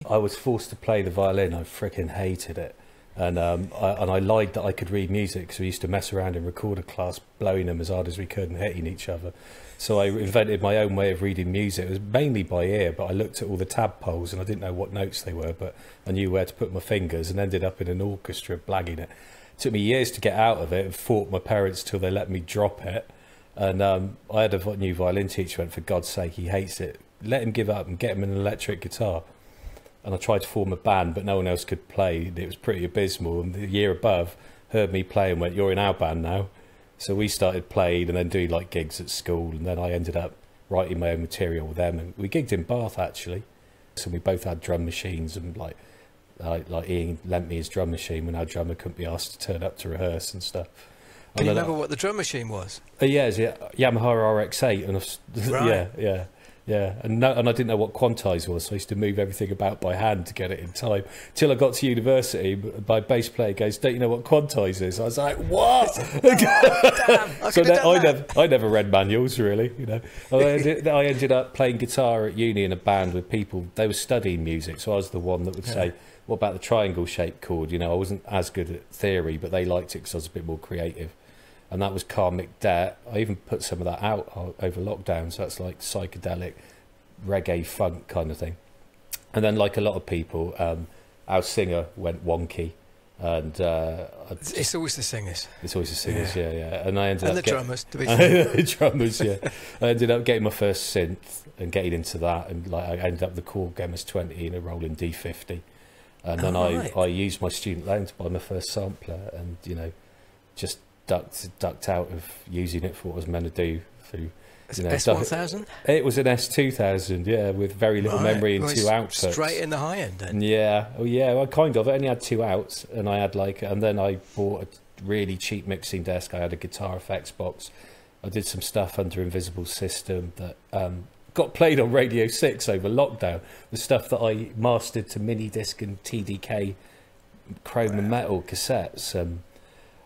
I was forced to play the violin. I freaking hated it. And I lied that I could read music, because we used to mess around in recorder class, blowing them as hard as we could and hitting each other. So I invented my own way of reading music. It was mainly by ear, but I looked at all the tab poles and I didn't know what notes they were, but I knew where to put my fingers, and ended up in an orchestra blagging it. It took me years to get out of it, and fought my parents till they let me drop it. And I had a new violin teacher, went, for God's sake, he hates it. Let him give up and get him an electric guitar. And I tried to form a band, but no one else could play. It was pretty abysmal. And the year above heard me play and went, "You're in our band now." So we started playing and then doing like gigs at school. And then I ended up writing my own material with them. And we gigged in Bath, actually. So we both had drum machines, and like Ian lent me his drum machine when our drummer couldn't be asked to turn up to rehearse and stuff. Can you remember what the drum machine was? Yeah, it's a Yamaha RX-8. And Right. Yeah, and I didn't know what quantize was, so I used to move everything about by hand to get it in time. Till I got to university, my bass player goes, "Don't you know what quantize is?" I was like, "What?" Damn, So I never read manuals, really. You know, I ended up playing guitar at uni in a band with people. They were studying music, so I was the one that would say, "What about the triangle-shaped chord?" You know, I wasn't as good at theory, but they liked it because I was a bit more creative. And that was Karmic Debt. I even put some of that out over lockdown, so that's like psychedelic reggae funk kind of thing. And then, like a lot of people, our singer went wonky, and it's always the singers. It's always the singers, yeah. And I ended up the drummers, to be fair. the drummers, yeah. I ended up getting my first synth and getting into that, and like I ended up the Korg MS-20 in a rolling D50, and then I used my student loan to buy my first sampler, and you know, just ducked out of using it for what I was meant to do. Through, you know, S1000? It was an S2000, yeah, with very little memory and two outputs. Straight in the high end, then. Yeah, well, kind of. I only had 2 outs, and I had and then I bought a really cheap mixing desk. I had a guitar effects box. I did some stuff under Invisible System that got played on Radio 6 over lockdown. The stuff that I mastered to mini disc and TDK chrome and metal cassettes.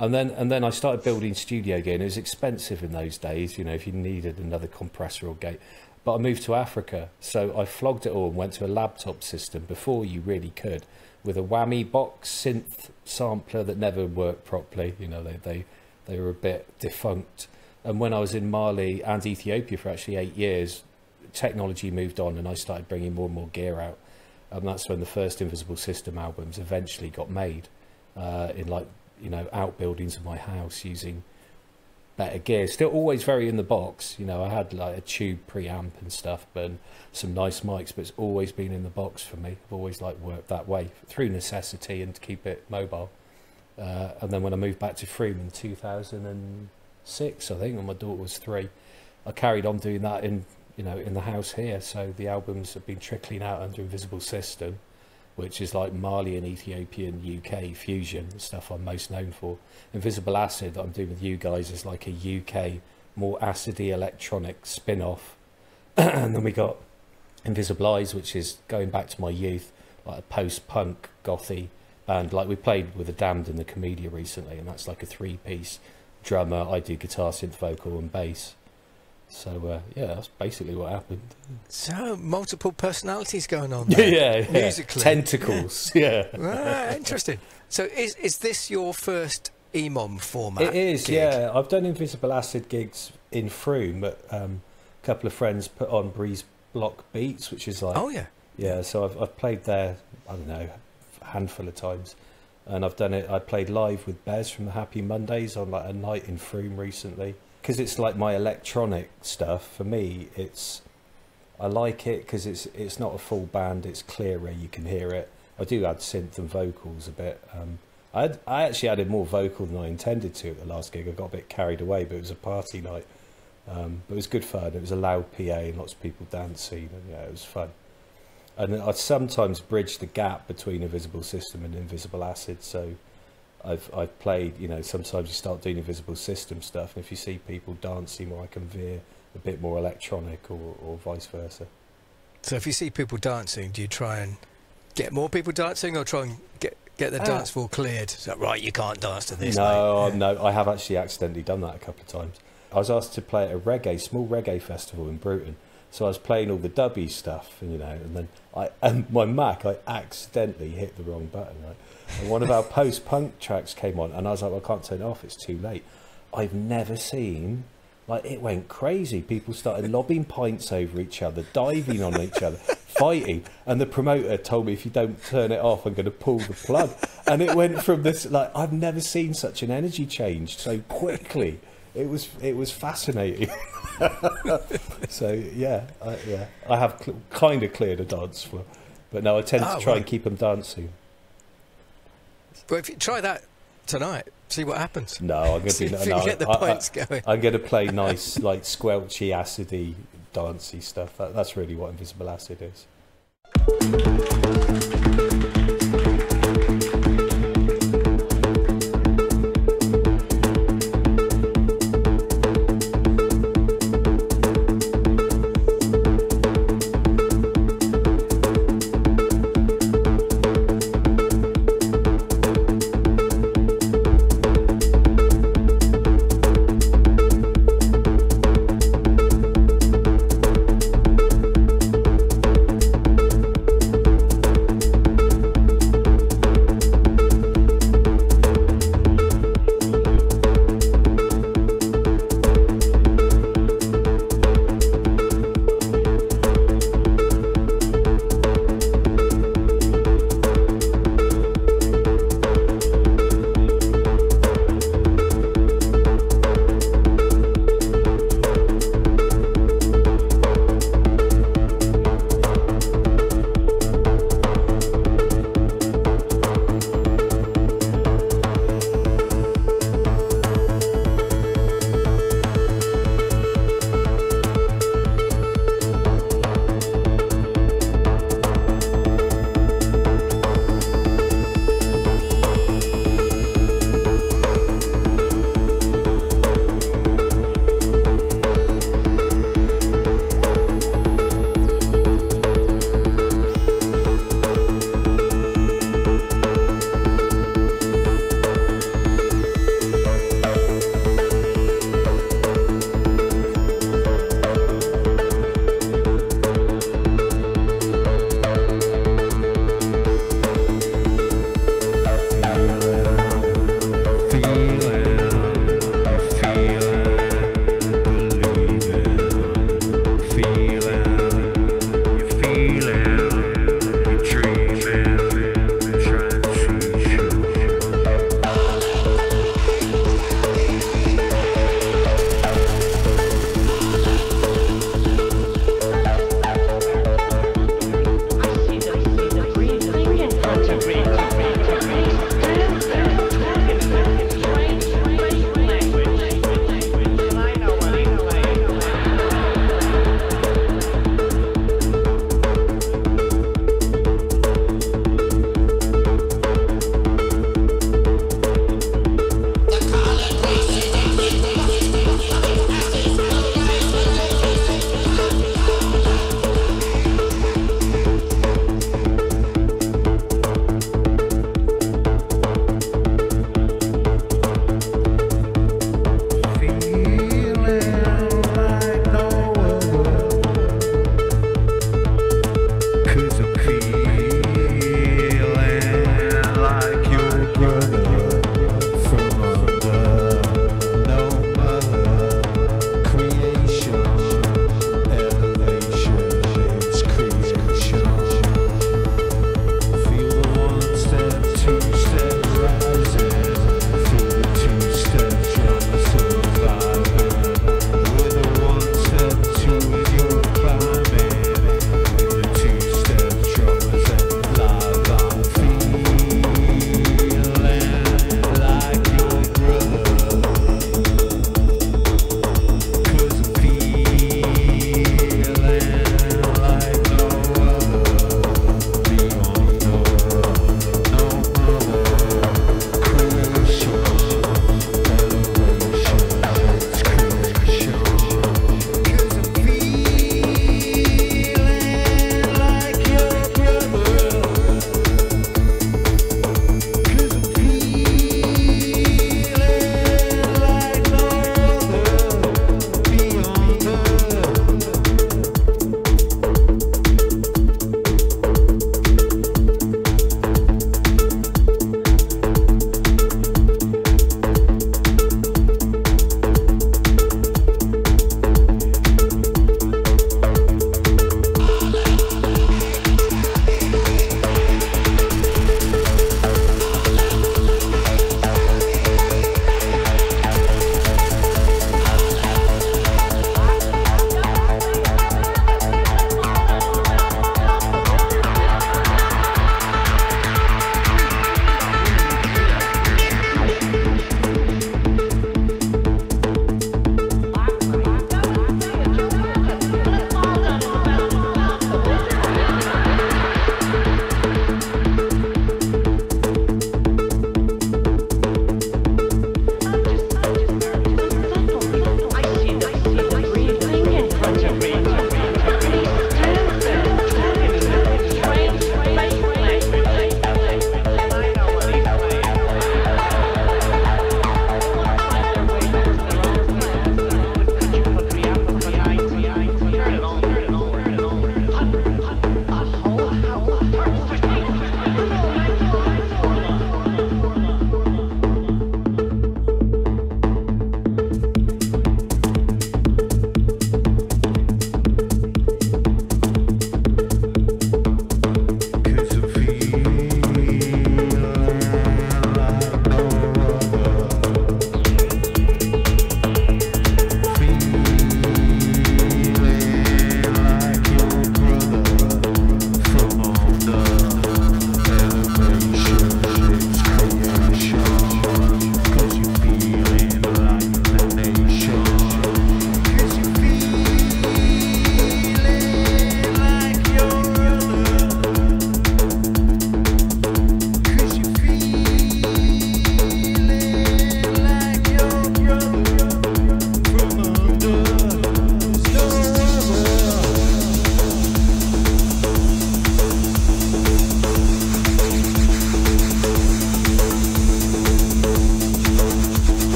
And then I started building studio gear, and it was expensive in those days, you know, if you needed another compressor or gate. But I moved to Africa, so I flogged it all and went to a laptop system before you really could, with a whammy box synth sampler that never worked properly. You know, they were a bit defunct. And when I was in Mali and Ethiopia for actually 8 years, technology moved on, and I started bringing more and more gear out. And that's when the first Invisible System albums eventually got made, in like, you know, outbuildings of my house, using better gear. Still always very in the box, you know. I had like a tube preamp and stuff, but some nice mics, but it's always been in the box for me. I've always like worked that way through necessity and to keep it mobile. And then when I moved back to Frome in 2006, I think, when my daughter was 3, I carried on doing that in, you know, in the house here. So the albums have been trickling out under Invisible System, which is like Malian, Ethiopian, UK fusion, the stuff I'm most known for. Invisible Acid that I'm doing with you guys is like a UK, more acidy electronic spin-off. And then we got Invisible Eyes, which is going back to my youth, like a post-punk gothy band. Like we played with The Damned and The Comedia recently, and that's like a 3-piece drummer. I do guitar, synth, vocal and bass. So yeah, that's basically what happened. So multiple personalities going on there. Yeah, musically. Tentacles. Yeah. Right, interesting. So is this your first EMOM format? It is, gig? yeah. I've done Invisible Acid gigs in Frome, but a couple of friends put on Breeze Block Beats, which is like, yeah. So I've played there, I don't know, a handful of times, and I've done it. I played live with Bez from the Happy Mondays on like a night in Frome recently. Because it's like my electronic stuff, for me, I like it because it's not a full band, it's clearer, you can hear it. I do add synth and vocals a bit. I actually added more vocal than I intended to at the last gig. I got a bit carried away, but it was a party night. But it was good fun. It was a loud PA and lots of people dancing, and yeah, it was fun. And I sometimes bridge the gap between Invisible System and Invisible Acid, so I've played, you know, sometimes you start doing Invisible System stuff, and if you see people dancing, well, I can veer a bit more electronic, or vice versa. So if you see people dancing, do you try and get more people dancing, or try and get the dance floor cleared? So, right, you can't dance to this. No, no, I have actually accidentally done that a couple of times. I was asked to play at a small reggae festival in Bruton. So I was playing all the dubby stuff, you know, and then my Mac, I accidentally hit the wrong button, right? And one of our post-punk tracks came on, and I was like, well, I can't turn it off, it's too late. I've never seen, like, it went crazy. People started lobbing pints over each other, diving on each other, fighting. And the promoter told me, if you don't turn it off, I'm going to pull the plug. And it went from this, like, I've never seen such an energy change so quickly. It was fascinating. So yeah, I have kind of cleared a dance floor, but no, I tend to try and keep them dancing. But if you try that tonight, see what happens. No, I'm going to get the pints going. I'm going to play nice, like squelchy, acidy, dancey stuff. That's really what Invisible Acid is.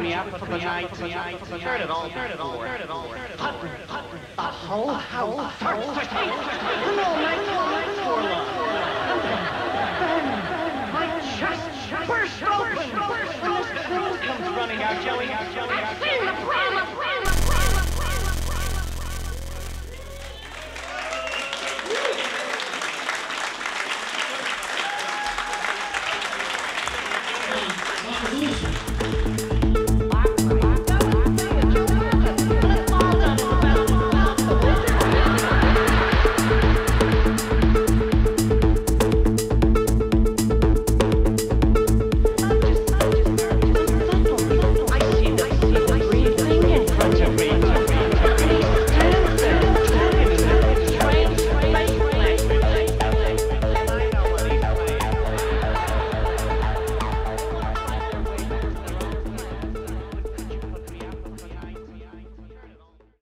me up for the night. Heard it all. The whole house starts to shake. And all night for love. My chest burst open. And this girl comes running out, yelling. I've seen the